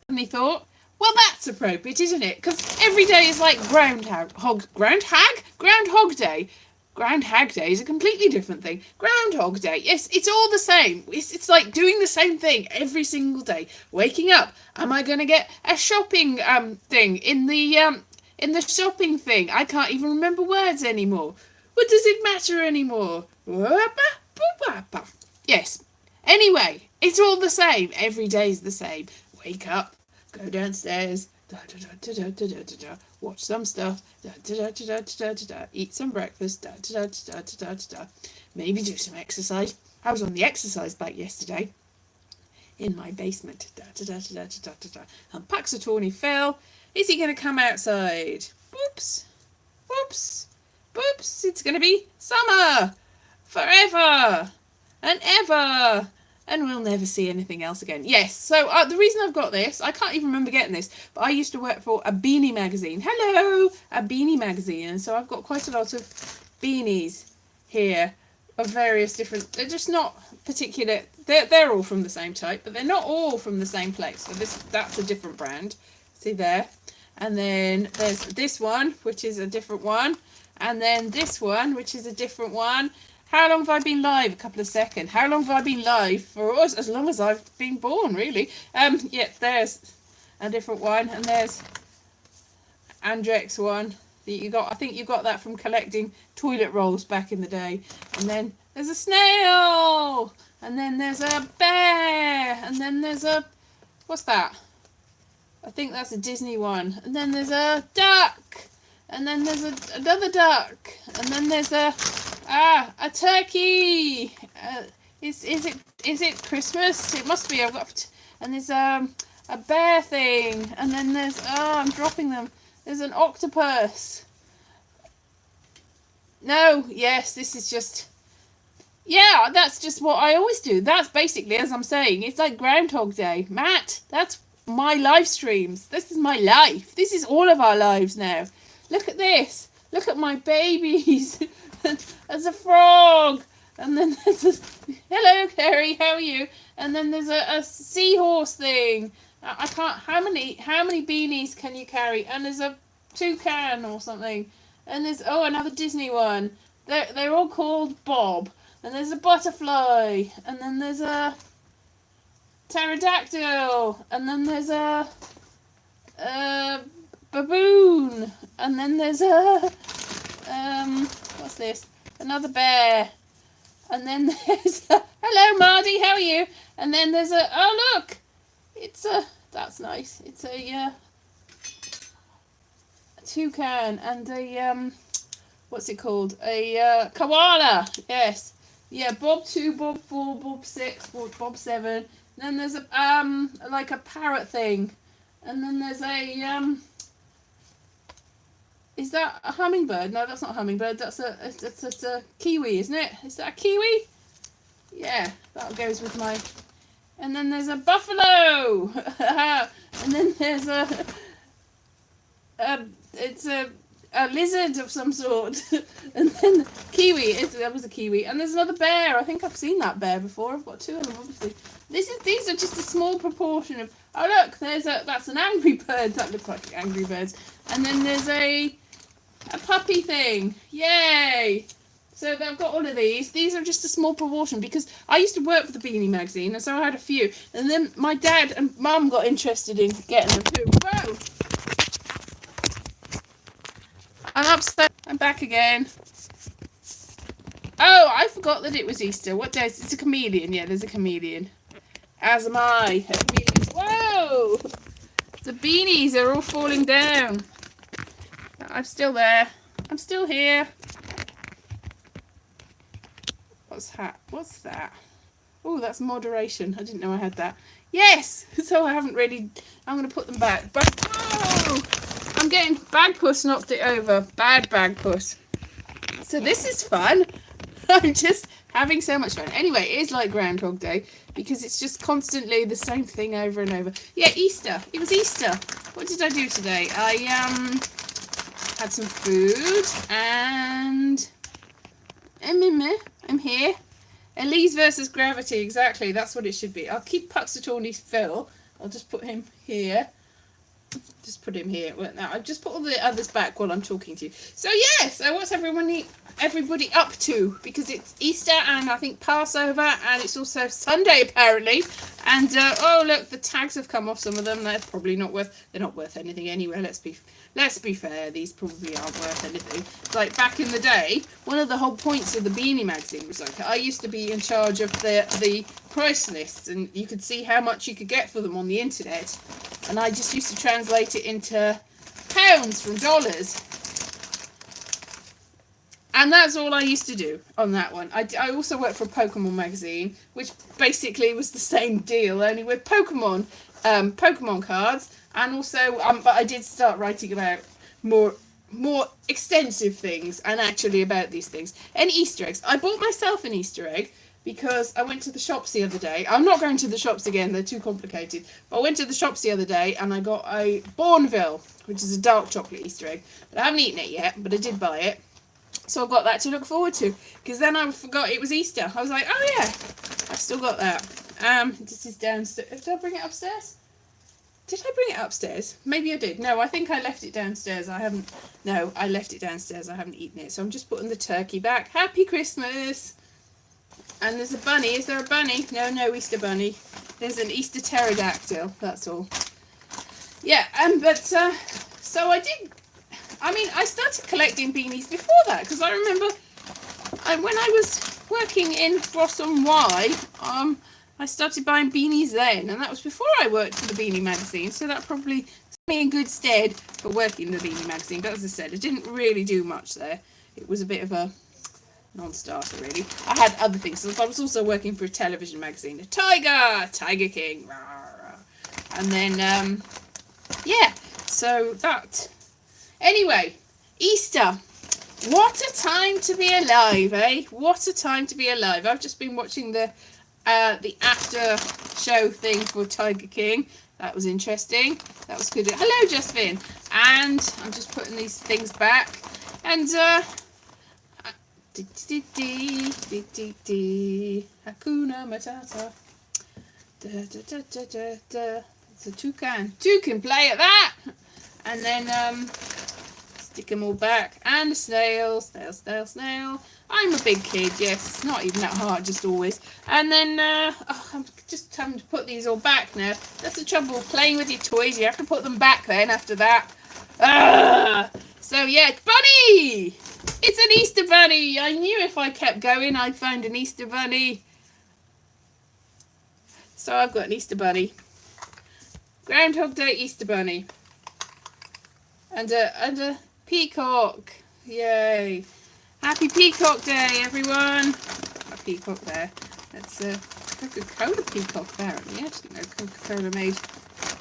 suddenly thought, well, that's appropriate, isn't it? Because every day is like Groundhog Day. Groundhog Day is a completely different thing. Groundhog Day, yes, it's all the same. It's like doing the same thing every single day. Waking up, am I going to get a shopping thing in the shopping thing? I can't even remember words anymore. What does it matter anymore? Yes. Anyway, it's all the same. Every day's the same. Wake up, go downstairs, watch some stuff, eat some breakfast, maybe do some exercise. I was on the exercise bike yesterday in my basement. And Puxatawny fell. Is he going to come outside? Whoops, whoops, whoops. It's going to be summer forever and ever. And we'll never see anything else again. Yes, so the reason I've got this, I can't even remember getting this, but I used to work for a beanie magazine. Hello! A beanie magazine. And so I've got quite a lot of beanies here of various different... They're just not particular... They're all from the same type, but they're not all from the same place. So that's a different brand. See there? And then there's this one, which is a different one. And then this one, which is a different one. How long have I been live? A couple of seconds. How long have I been live? For us, as long as I've been born, really. Yeah, there's a different one. And there's Andrex one that you got. I think you got that from collecting toilet rolls back in the day. And then there's a snail. And then there's a bear. And then there's a... What's that? I think that's a Disney one. And then there's a duck. And then there's another duck. And then there's a turkey. Is it Christmas? It must be. I've got. And there's a bear thing. And then there's I'm dropping them. There's an octopus. No, yes, this is just. Yeah, that's just what I always do. That's basically, as I'm saying, it's like Groundhog Day. Matt, that's my live streams. This is my life. This is all of our lives now. Look at this. Look at my babies. There's a frog. And then there's a... Hello, Carrie. How are you? And then there's a seahorse thing. I can't... How many beanies can you carry? And there's a toucan or something. And there's... Oh, another Disney one. They're all called Bob. And there's a butterfly. And then there's a pterodactyl. And then there's a baboon. And then there's a what's this? Another bear. And then there's a... Hello, Mardy, how are you? And then there's a... Oh, look! It's a... That's nice. It's a toucan and a what's it called? A koala. Yes. Yeah, Bob 2, Bob 4, Bob 6, Bob 7. And then there's a like a parrot thing. And then there's a is that a hummingbird? No, that's not a hummingbird. That's a kiwi, isn't it? Is that a kiwi? Yeah, that goes with my... And then there's a buffalo! And then there's it's a lizard of some sort. And then kiwi, that was a kiwi. And there's another bear. I think I've seen that bear before. I've got two of them, obviously. These are just a small proportion of... Oh, look, that's an Angry Bird. That looks like Angry Birds. And then there's a puppy thing. Yay! So I've got all of these. These are just a small proportion because I used to work for the Beanie magazine, and so I had a few. And then my dad and mum got interested in getting them too. Whoa! I'm upset. I'm back again. Oh, I forgot that it was Easter. What day is it? It's a chameleon. Yeah, there's a chameleon. As am I. Whoa! The beanies are all falling down. I'm still there. I'm still here. What's that? Oh, that's moderation. I didn't know I had that. Yes! So I haven't really... I'm going to put them back. But, whoa! I'm getting... Bagpuss knocked it over. Bad Bagpuss. So this is fun. I'm just having so much fun. Anyway, it is like Groundhog Day because it's just constantly the same thing over and over. Yeah, Easter. It was Easter. What did I do today? I had some food and... I'm here. Elise versus Gravity, exactly. That's what it should be. I'll keep Puxatawny Phil I'll just put him here. Just put him here. Well, now I've just put all the others back while I'm talking to you. So yeah, so what's everybody up to? Because it's Easter and I think Passover, and it's also Sunday apparently. And oh look, the tags have come off some of them. They're probably not worth. They're not worth anything anyway. Let's be fair. These probably aren't worth anything. Like back in the day, one of the whole points of the Beanie magazine was like I used to be in charge of the price lists, and you could see how much you could get for them on the internet. And I just used to translate it into pounds from dollars. And that's all I used to do on that one. I also worked for a Pokemon magazine, which basically was the same deal, only with Pokemon cards. And also, but I did start writing about more extensive things and actually about these things. And Easter eggs. I bought myself an Easter egg because I went to the shops the other day. I'm not going to the shops again, they're too complicated. But I went to the shops the other day and I got a Bourneville, which is a dark chocolate Easter egg. But I haven't eaten it yet, but I did buy it. So I've got that to look forward to. Because then I forgot it was Easter. I was like, oh yeah, I've still got that. This is downstairs. Did I bring it upstairs? Did I bring it upstairs? Maybe I did. No, I think I left it downstairs. No, I left it downstairs. I haven't eaten it. So I'm just putting the turkey back. Happy Christmas! And there's a bunny. Is there a bunny? No Easter bunny. There's an Easter pterodactyl. That's all. Yeah, but so I did. I mean, I started collecting beanies before that because I remember when I was working in Blossom Y, I started buying beanies then, and that was before I worked for the Beanie magazine. So that probably put me in good stead for working in the Beanie magazine. But as I said, I didn't really do much there. It was a bit of a non-starter really. I had other things. So I was also working for a television magazine, Tiger King, and then yeah. So that. Anyway, Easter. What a time to be alive, eh? What a time to be alive. I've just been watching the after show thing for Tiger King. That was interesting. That was good. Hello, Justin. And I'm just putting these things back. And Hakuna Matata. It's a toucan. Two can play at that. And then stick them all back. And a snail. Snail. I'm a big kid, yes. Not even that hard, just always. And then I'm just having to put these all back now. That's the trouble with playing with your toys. You have to put them back then after that. So yeah, bunny! It's an Easter bunny. I knew if I kept going, I'd find an Easter bunny. So I've got an Easter bunny. Groundhog Day Easter bunny. And a peacock. Yay. Happy Peacock Day, everyone. A peacock there. That's a Coca-Cola peacock, apparently. I didn't know Coca-Cola made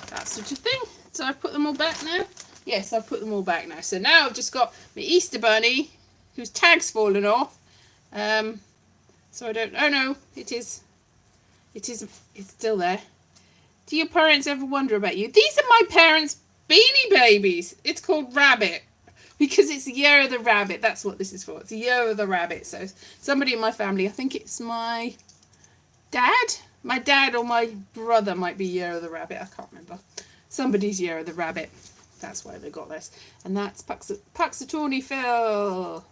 that sort of thing. So I've put them all back now. Yes, I've put them all back now. So now I've just got my Easter bunny, whose tag's fallen off. So I don't. Oh no, it's still there. Do your parents ever wonder about you? These are my parents' Beanie Babies. It's called Rabbit. Because it's the year of the rabbit. That's what this is for. It's the year of the rabbit. So somebody in my family, I think it's my dad. My dad or my brother might be year of the rabbit. I can't remember. Somebody's year of the rabbit. That's why they got this. And that's Puxatawny Phil.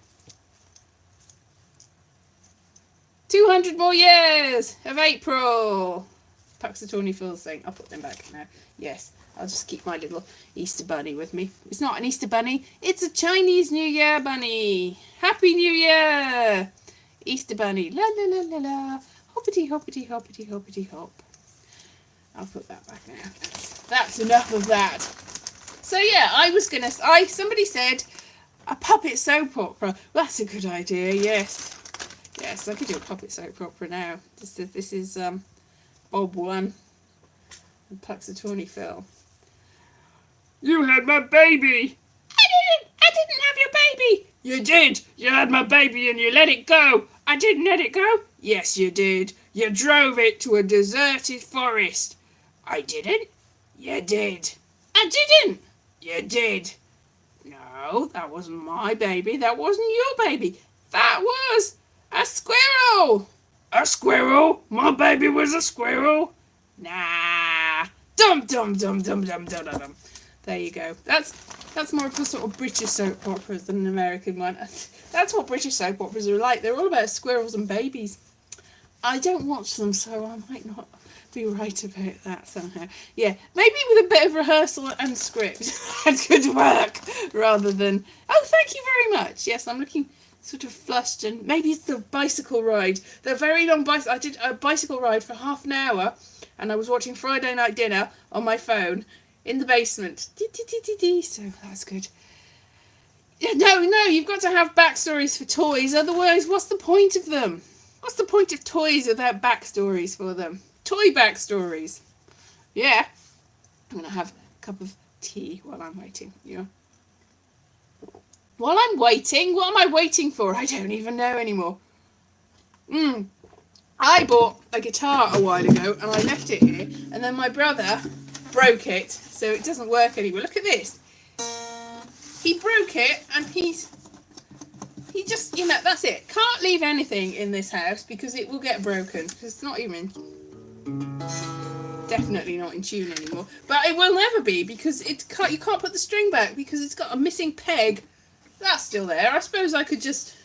200 more years of April. Puxatawny Phil's thing. I'll put them back now. Yes. I'll just keep my little Easter bunny with me. It's not an Easter bunny. It's a Chinese New Year bunny. Happy New Year. Easter bunny. La la la la la. Hoppity hoppity hoppity hoppity hop. I'll put that back now. That's enough of that. So yeah, somebody said a puppet soap opera. That's a good idea. Yes. Yes, I could do a puppet soap opera now. This is Bob 1 and Puxatawny Phil. You had my baby. I didn't have your baby. You did. You had my baby and you let it go. I didn't let it go. Yes, you did. You drove it to a deserted forest. I didn't. You did. I didn't. You did. No, that wasn't my baby. That wasn't your baby. That was a squirrel. A squirrel? My baby was a squirrel? Nah. Dum dum dum dum dum dum dum dum. There you go. That's more of a sort of British soap operas than an American one. That's what British soap operas are like. They're all about squirrels and babies. I don't watch them, so I might not be right about that somehow. Yeah, maybe with a bit of rehearsal and script, that could work, rather than, oh, thank you very much. Yes, I'm looking sort of flushed, and maybe it's the bicycle ride. The very long bicycle. I did a bicycle ride for half an hour, and I was watching Friday Night Dinner on my phone in the basement. So that's good. No, you've got to have backstories for toys, otherwise what's the point of them? What's the point of toys without backstories for them? Toy backstories. Yeah. I'm going to have a cup of tea while I'm waiting. Yeah. While I'm waiting? What am I waiting for? I don't even know anymore. I bought a guitar a while ago and I left it here, and then my brother broke it, so it doesn't work anymore. Look at this. He broke it, and he just, that's it. Can't leave anything in this house because it will get broken. It's not even, definitely not in tune anymore. But it will never be because you can't put the string back because it's got a missing peg. That's still there. I suppose I could just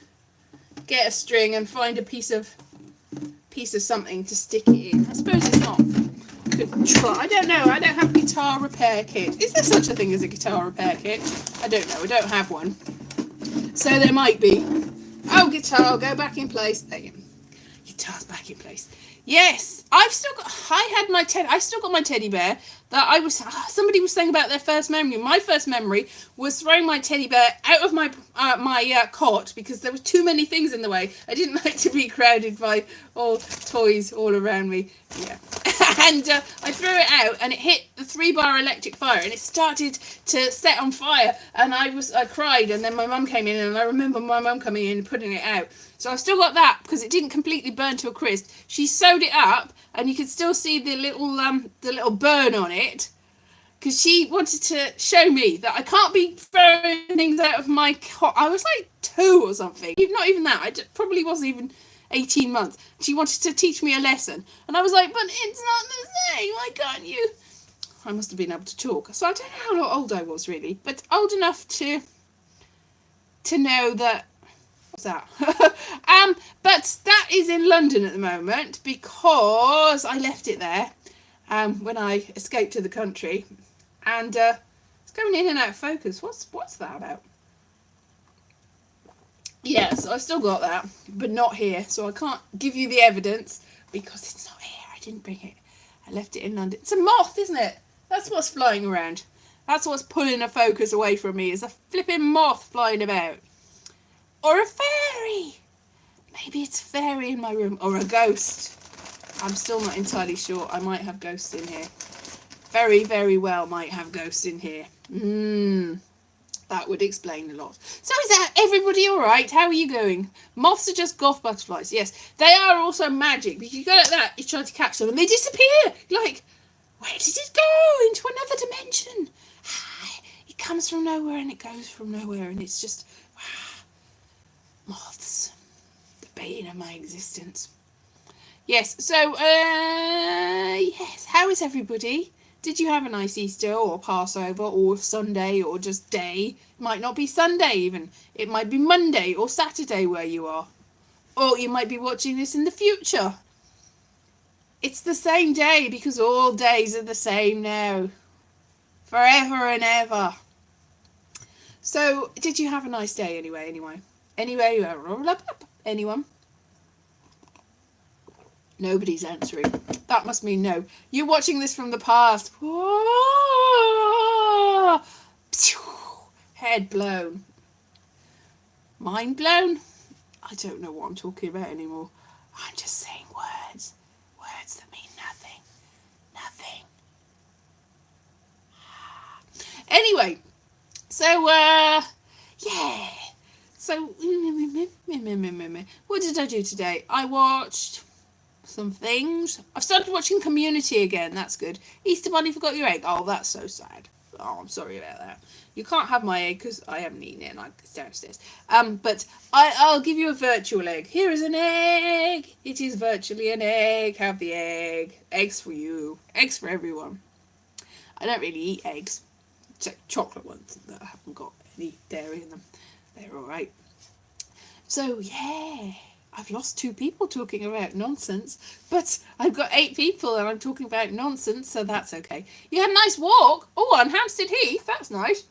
get a string and find a piece of something to stick it in. I suppose it's not. Could try. I don't know. I don't have a guitar repair kit. Is there such a thing as a guitar repair kit? I don't know. I don't have one. So there might be. Oh, guitar, go back in place. There you go. Guitar's back in place. Yes, I still got my teddy bear that somebody was saying about their first memory. My first memory was throwing my teddy bear out of my cot because there were too many things in the way. I didn't like to be crowded by all toys all around me. Yeah. And I threw it out and it hit the 3-bar electric fire and it started to set on fire, and I cried, and then my mum came in, and I remember my mum coming in and putting it out. So I've still got that because it didn't completely burn to a crisp. She sewed it up and you could still see the little burn on it, because she wanted to show me that I can't be throwing things out of my cot. I was like 2 or something. Not even that. I probably wasn't even 18 months. She wanted to teach me a lesson, and I was like, but it's not the same. Why can't you? I must have been able to talk. So I don't know how old I was really, but old enough to know that. What's that? But that is in London at the moment because I left it there when I escaped to the country, and it's going in and out of focus. What's that about? Yes, I've still got that, but not here, so I can't give you the evidence because it's not here. I didn't bring it. I left it in London. It's a moth, isn't it? That's what's flying around. That's what's pulling a focus away from me, is a flipping moth flying about. Or a fairy. Maybe it's a fairy in my room. Or a ghost. I'm still not entirely sure. I might have ghosts in here. Very, very well might have ghosts in here. That would explain a lot. So is that everybody all right? How are you going? Moths are just golf butterflies. Yes, they are also magic. Because you go like that, you try to catch them and they disappear. You're like, where did it go? Into another dimension. It comes from nowhere and it goes from nowhere, and it's just moths, the bane of my existence. Yes. So yes. How is everybody? Did you have a nice Easter or Passover or Sunday or just day? It might not be Sunday even. It might be Monday or Saturday where you are. Or you might be watching this in the future. It's the same day because all days are the same now. Forever and ever. So, did you have a nice day anyway? Anyone? Nobody's answering. That must mean no. You're watching this from the past. Whoa! Head blown. Mind blown? I don't know what I'm talking about anymore. I'm just saying words. Words that mean nothing. Nothing. Anyway. So, yeah. So, what did I do today? I watched some things. I've started watching Community again. That's good. Easter Bunny forgot your egg. Oh, that's so sad. Oh, I'm sorry about that. You can't have my egg because I haven't eaten it and it's downstairs. But I'll give you a virtual egg. Here is an egg. It is virtually an egg. Have the egg. Eggs for you. Eggs for everyone. I don't really eat eggs, except chocolate ones that haven't got any dairy in them. They're all right. So, yeah, I've lost 2 people talking about nonsense, but I've got 8 people and I'm talking about nonsense, so that's okay. You had a nice walk. Oh, on Hampstead Heath. That's nice.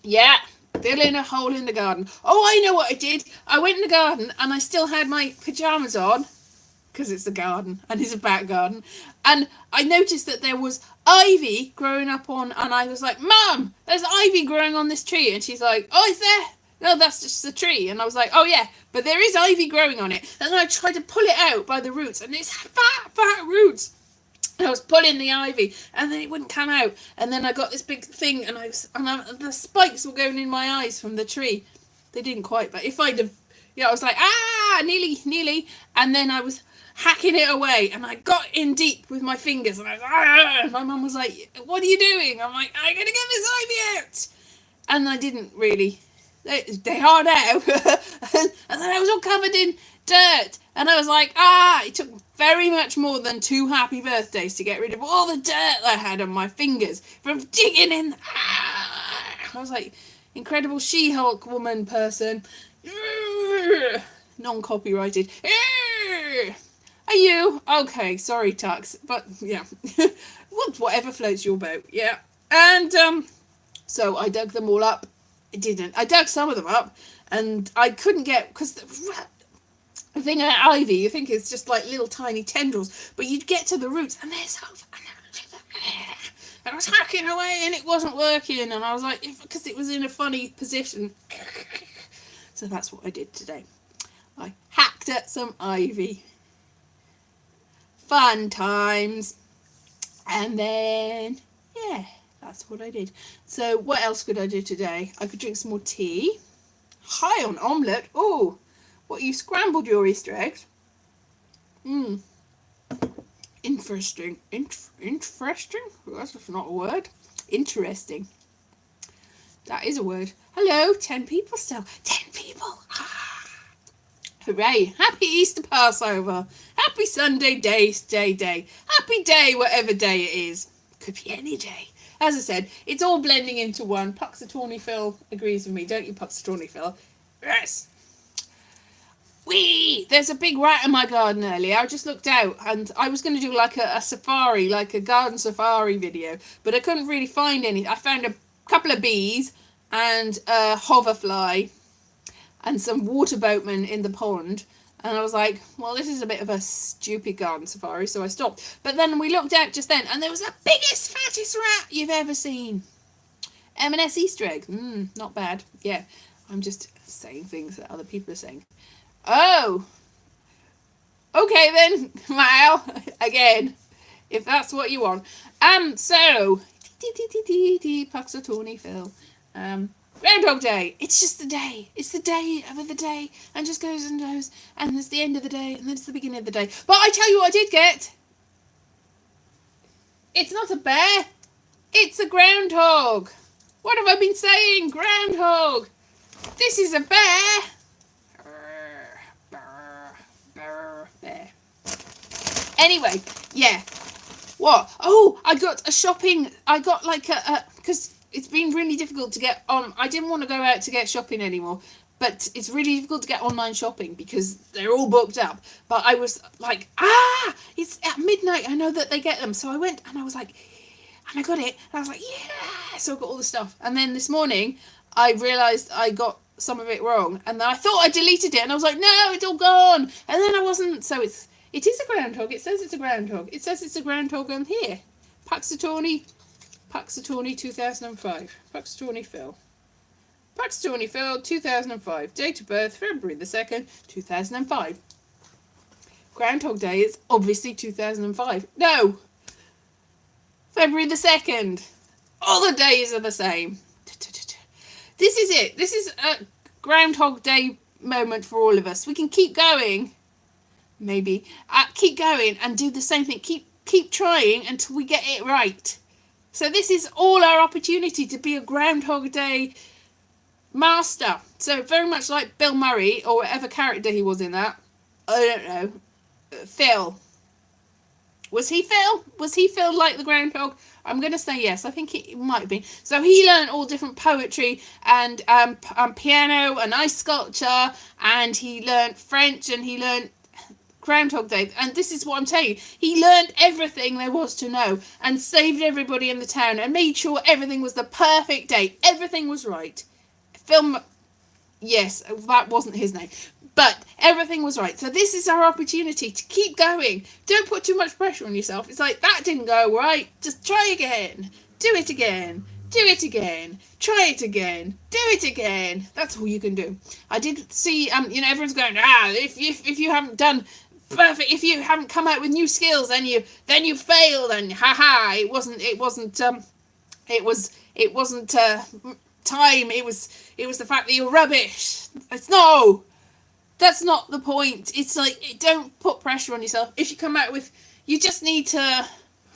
Yeah, filling a hole in the garden. Oh, I know what I did. I went in the garden and I still had my pyjamas on, because it's a garden and it's a back garden, and I noticed that there was ivy growing up on, and I was like, Mum, there's ivy growing on this tree, and she's like, oh, is there? No, that's just the tree. And I was like, oh yeah, but there is ivy growing on it. And then I tried to pull it out by the roots, and it's fat roots. And I was pulling the ivy, and then it wouldn't come out. And then I got this big thing, and the spikes were going in my eyes from the tree. They didn't quite, but if I'd have, I was like, nearly. And then I was hacking it away, and I got in deep with my fingers, and I was, my mum was like, what are you doing? I'm like, I'm going to get this ivy out. And I didn't really. They are now. And then I was all covered in dirt, and I was like, it took very much more than 2 happy birthdays to get rid of all the dirt I had on my fingers from digging in. I was like, Incredible She-Hulk woman person. Non-copyrighted. Are you? Okay, sorry, Tux, but yeah. Whatever floats your boat, yeah. And so I dug them all up. I dug some of them up, and I couldn't get, because the thing about ivy, you think it's just like little tiny tendrils, but you'd get to the roots, and they're so, and I was hacking away, and it wasn't working, and I was like, because it was in a funny position. So that's what I did today. I hacked at some ivy. Fun times. And then, yeah. That's what I did. So what else could I do today? I could drink some more tea. High on omelette. Oh, what, you scrambled your Easter eggs? Interesting. Interesting? That's not a word. Interesting. That is a word. Hello, 10 people still. 10 people. Hooray. Happy Easter Passover. Happy Sunday day. Happy day, whatever day it is. Could be any day. As I said, it's all blending into one. Puxatawny Phil agrees with me, don't you, Puxatawny Phil? Yes. There's a big rat in my garden earlier. I just looked out, and I was going to do like a safari, like a garden safari video, but I couldn't really find any. I found a couple of bees and a hoverfly and some water boatmen in the pond. And I was like, well, this is a bit of a stupid garden safari, so I stopped. But then we looked out just then, and there was the biggest, fattest rat you've ever seen. M&S Easter egg. Not bad. Yeah, I'm just saying things that other people are saying. Oh. Okay then, Mal. Again, if that's what you want. So, Puxatawny Phil. Groundhog Day. It's just the day. It's the day of the day, and just goes and goes, and it's the end of the day, and then it's the beginning of the day. But I tell you what I did get. It's not a bear. It's a groundhog. What have I been saying? Groundhog. This is a bear. Bear. Anyway, yeah. What? Oh, I got like because it's been really difficult to get on. I didn't want to go out to get shopping anymore, but it's really difficult to get online shopping because they're all booked up. But I was like, it's at midnight. I know that they get them. So I went and I was like, and I got it. And I was like, yeah. So I got all the stuff. And then this morning, I realised I got some of it wrong. And then I thought I deleted it. And I was like, no, it's all gone. And then I wasn't. So it is a groundhog. It says it's a groundhog. It says it's a groundhog on here. Puxatawny 2005. Puxatawny Phil. Puxatawny Phil 2005. Date of birth February the 2nd, 2005. Groundhog Day is obviously 2005. No! February the 2nd. All the days are the same. This is it. This is a Groundhog Day moment for all of us. We can keep going. Maybe. Keep going and do the same thing. Keep trying until we get it right. So this is all our opportunity to be a Groundhog Day master. So very much like Bill Murray or whatever character he was in that. I don't know. Phil. Was he Phil? Was he Phil like the groundhog? I'm going to say yes. I think it might have been. So he learned all different poetry and piano and ice sculpture, and he learned French, and he learned Groundhog Day. And this is what I'm telling you. He learned everything there was to know and saved everybody in the town and made sure everything was the perfect day. Everything was right. Phil, yes, that wasn't his name. But everything was right. So this is our opportunity to keep going. Don't put too much pressure on yourself. It's like, that didn't go right. Just try again. Do it again. Do it again. Try it again. Do it again. That's all you can do. I did see, everyone's going, if you haven't done perfect, if you haven't come out with new skills, then you failed, and it wasn't time. It was the fact that you're rubbish. That's not the point. It's like, don't put pressure on yourself. If you come out with, you just need to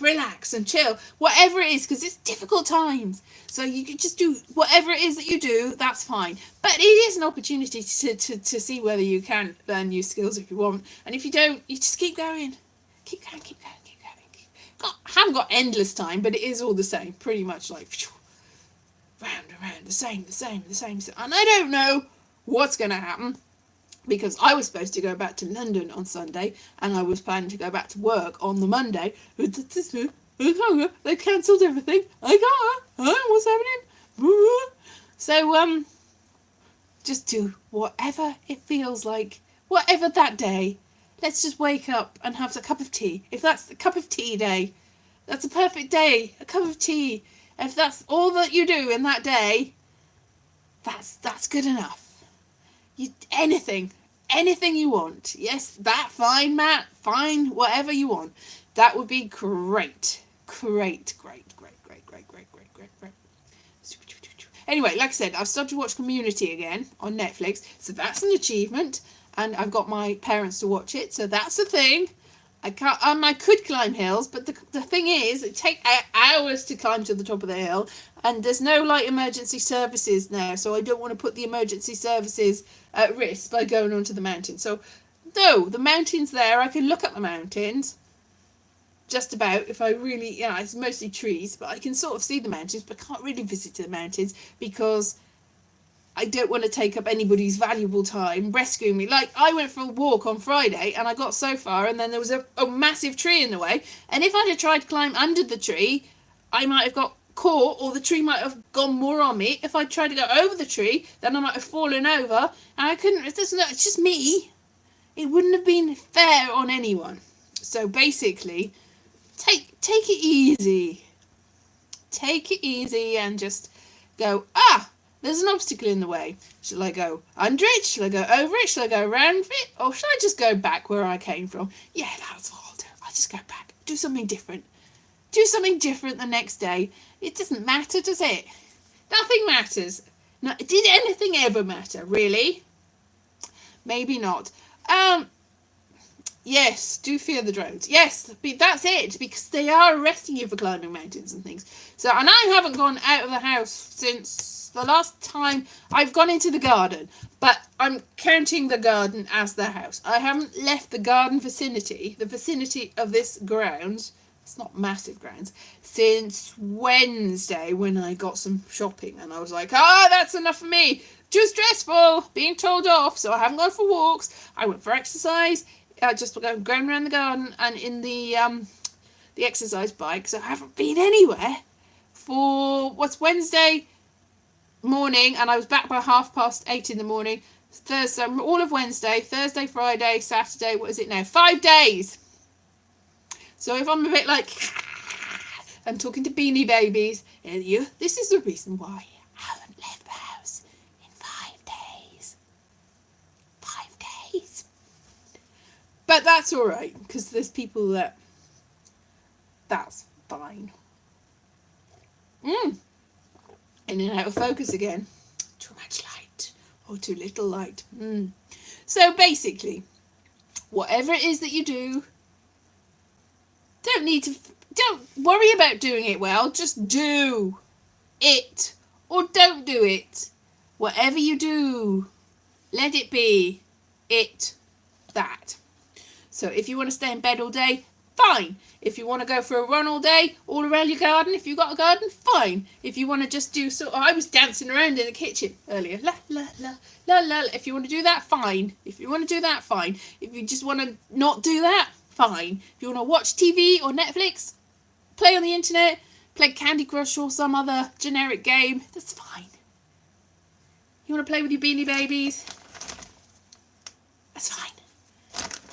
relax and chill, whatever it is, because it's difficult times. So you can just do whatever it is that you do. That's fine. But it is an opportunity to see whether you can learn new skills if you want. And if you don't, you just keep going. Keep going. I haven't got endless time, but it is all the same. Pretty much like round and round, the same. And I don't know what's going to happen, because I was supposed to go back to London on Sunday, and I was planning to go back to work on the Monday. They cancelled everything. I can't. What's happening? So, just do whatever it feels like. Whatever that day. Let's just wake up and have a cup of tea. If that's the cup of tea day, that's a perfect day. A cup of tea. If that's all that you do in that day, that's good enough. Anything you want. Yes, that, fine, Matt, fine, whatever you want. That would be great. Great. Anyway, like I said, I've started to watch Community again on Netflix, so that's an achievement, and I've got my parents to watch it, so that's a thing. I could climb hills, but the thing is, it takes hours to climb to the top of the hill, and there's no emergency services now, so I don't want to put the emergency services at risk by going onto the mountain. So, no, the mountain's there. I can look at the mountains, just about, if I really, it's mostly trees, but I can sort of see the mountains, but can't really visit the mountains because I don't want to take up anybody's valuable time rescuing me. Like, I went for a walk on Friday and I got so far, and then there was a massive tree in the way, and if I'd have tried to climb under the tree, I might have got caught, or the tree might have gone more on me. If I tried to go over the tree, then I might have fallen over, and I couldn't. It's just me. It wouldn't have been fair on anyone. So basically, take it easy. Take it easy and just go, there's an obstacle in the way. Shall I go under it? Shall I go over it? Shall I go around it? Or shall I just go back where I came from? Yeah, that's what I'll do. I'll just go back. Do something different. Do something different the next day. It doesn't matter, does it? Nothing matters. No, did anything ever matter, really? Maybe not. Yes, do fear the drones. Yes, that's it, because they are arresting you for climbing mountains and things. So, and I haven't gone out of the house since the last time I've gone into the garden, but I'm counting the garden as the house. I haven't left the garden vicinity, the vicinity of this grounds, it's not massive grounds, since Wednesday when I got some shopping, and I was like, that's enough for me. Too stressful, being told off, so I haven't gone for walks. I went for exercise. Just going around the garden and in the exercise bike. So I haven't been anywhere for Wednesday morning, and I was back by 8:30 in the morning. Thursday, all of Wednesday, Thursday, Friday, Saturday. What is it now? 5 days. So if I'm a bit like, I'm talking to Beanie Babies, and this is the reason why I haven't left the house in 5 days. 5 days. But that's all right, because there's people that's fine. In and out of focus again. Too much light or too little light. So basically, whatever it is that you do, don't worry about doing it well. Just do it or don't do it. Whatever you do, let it be that. So if you want to stay in bed all day, fine. If you want to go for a run all day, all around your garden, if you've got a garden, fine. If you want to just do I was dancing around in the kitchen earlier. La, la, la, la, la. If you want to do that, fine. If you want to do that, fine. If you just want to not do that, fine. If you want to watch TV or Netflix, play on the internet, play Candy Crush or some other generic game, that's fine. You want to play with your Beanie Babies? That's fine.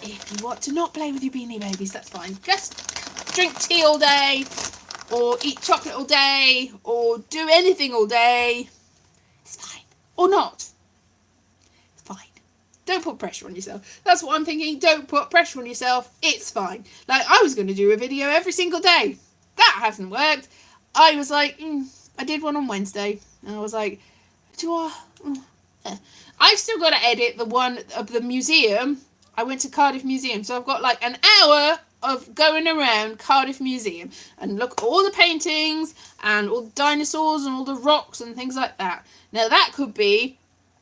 If you want to not play with your Beanie Babies, that's fine. Just drink tea all day, or eat chocolate all day, or do anything all day. It's fine. Or not. It's fine. Don't put pressure on yourself. That's what I'm thinking. Don't put pressure on yourself. It's fine. Like, I was going to do a video every single day. That hasn't worked. I was like, I did one on Wednesday, and I was like, I've still got to edit the one of the museum. I went to Cardiff Museum, so I've got like an hour of going around Cardiff Museum and look at all the paintings and all the dinosaurs and all the rocks and things like that. Now that could be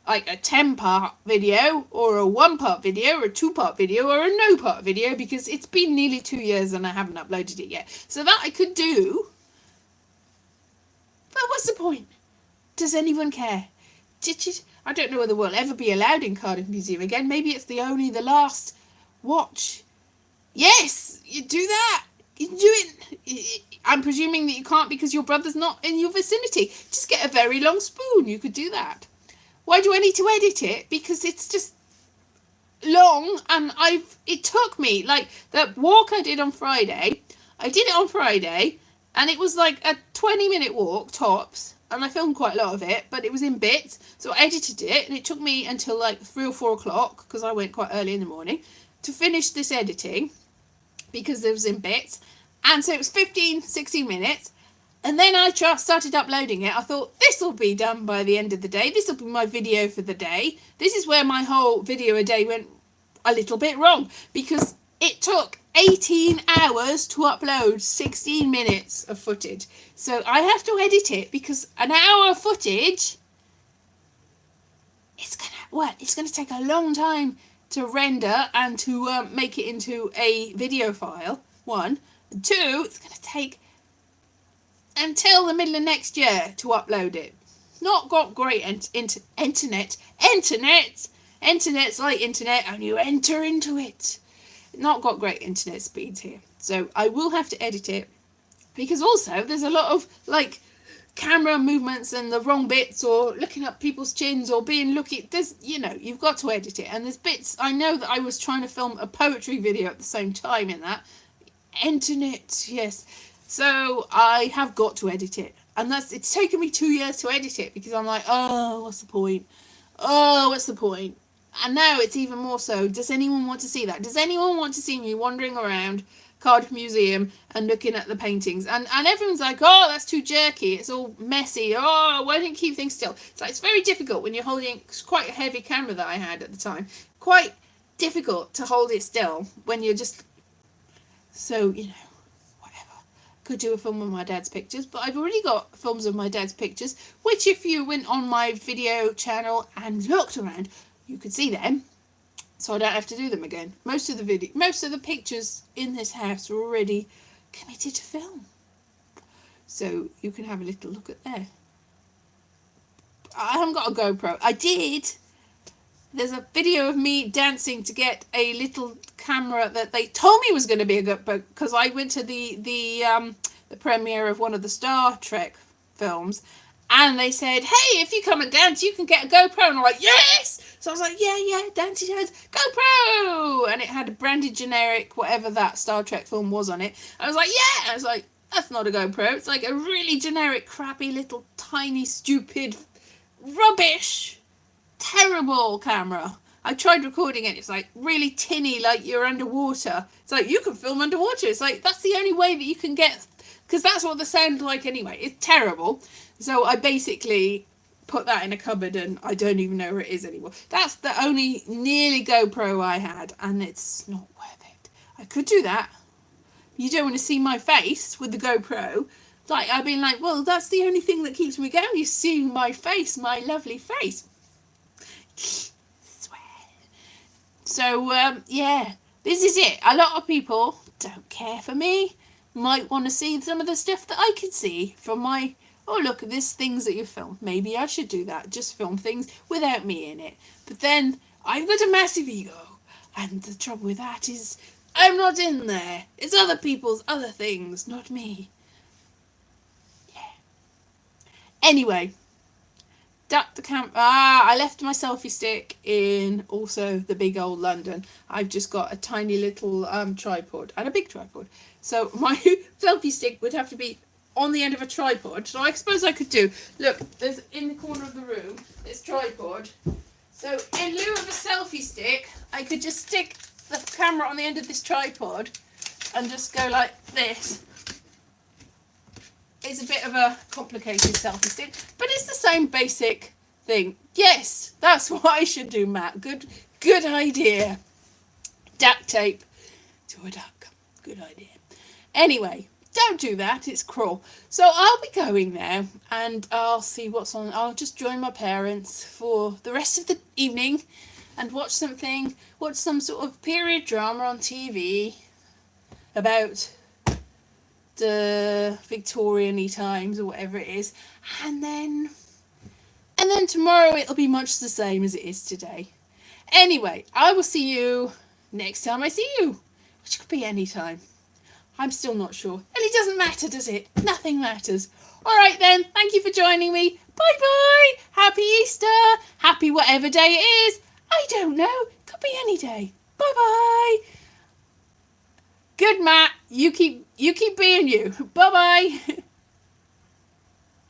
like a 10-part video, or a 1-part video, or a 2-part video, or a no-part video, because it's been nearly 2 years and I haven't uploaded it yet. So that I could do. But what's the point? Does anyone care? I don't know whether we'll ever be allowed in Cardiff Museum again. Maybe it's the last watch. Yes, you do that. You do it. I'm presuming that you can't because your brother's not in your vicinity. Just get a very long spoon. You could do that. Why do I need to edit it? Because it's just long, and it took me, like, that walk I did on Friday. I did it on Friday, and it was like a 20-minute walk, tops. And I filmed quite a lot of it, but it was in bits. So I edited it, and it took me until like 3 or 4 o'clock, because I went quite early in the morning, to finish this editing, because it was in bits. And so it was 15, 16 minutes. And then I just started uploading it. I thought, this will be done by the end of the day. This will be my video for the day. This is where my whole video a day went a little bit wrong, because it took 18 hours to upload 16 minutes of footage. So I have to edit it, because an hour of footage, it's going to take a long time to render and to make it into a video file, 1. And 2, it's going to take until the middle of next year to upload it. Not got great internet. Internet's like internet, and you enter into it. Not got great internet speeds here, so I will have to edit it, because also there's a lot of like camera movements and the wrong bits, or looking up people's chins, or there's, you've got to edit it, and there's bits. I know that I was trying to film a poetry video at the same time in that internet, yes, so I have got to edit it, and it's taken me 2 years to edit it, because I'm like, what's the point? And now it's even more so. Does anyone want to see that? Does anyone want to see me wandering around Cardiff Museum and looking at the paintings? And everyone's like, oh, that's too jerky. It's all messy. Oh, why don't you keep things still? So it's very difficult when you're holding quite a heavy camera that I had at the time. Quite difficult to hold it still when you're just... So, whatever. Could do a film of my dad's pictures, but I've already got films of my dad's pictures, which if you went on my video channel and looked around, you could see them, so I don't have to do them again. Most of the pictures in this house are already committed to film, so you can have a little look at there. I haven't got a GoPro. I did. There's a video of me dancing to get a little camera that they told me was going to be a GoPro, because I went to the premiere of one of the Star Trek films, and they said, hey, if you come and dance, you can get a GoPro. And I'm like, yes! So I was like, yeah, dancing dance, GoPro! And it had a branded generic, whatever that Star Trek film was on it. I was like, yeah! I was like, that's not a GoPro. It's like a really generic, crappy, little, tiny, stupid, rubbish, terrible camera. I tried recording it. It's like really tinny, like you're underwater. It's like, you can film underwater. It's like, that's the only way that you can get... Because that's what the sound like anyway. It's terrible. So I basically put that in a cupboard, and I don't even know where it is anymore. That's the only nearly GoPro I had, and it's not worth it. I could do that. You don't want to see my face with the GoPro. Like, I've been like, well, that's the only thing that keeps me going. You seeing my face, my lovely face. Swear. So, yeah, this is it. A lot of people don't care for me. Might want to see some of the stuff that I can see from my, oh look, there's things that you filmed. Maybe I should do that, just film things without me in it. But then I've got a massive ego, and the trouble with that is I'm not in there. It's other people's other things, not me. Yeah. Anyway, duck the camp. I left my selfie stick in also the big old London. I've just got a tiny little tripod and a big tripod. So my selfie stick would have to be on the end of a tripod. So I suppose I could do, look, there's in the corner of the room, this tripod. So in lieu of a selfie stick, I could just stick the camera on the end of this tripod and just go like this. It's a bit of a complicated selfie stick, but it's the same basic thing. Yes, that's what I should do, Matt. Good idea. Duct tape to a duck. Good idea. Anyway, don't do that. It's cruel. So I'll be going now, and I'll see what's on. I'll just join my parents for the rest of the evening and watch some sort of period drama on TV about the Victorian-y times or whatever it is, and then tomorrow it'll be much the same as it is today. Anyway, I will see you next time I see you, which could be any time. I'm still not sure, and it doesn't matter, does it? Nothing matters. All right then, thank you for joining me. Bye bye. Happy Easter. Happy whatever day it is. I don't know. Could be any day. Bye bye. Good, Matt. You keep being you. Bye bye.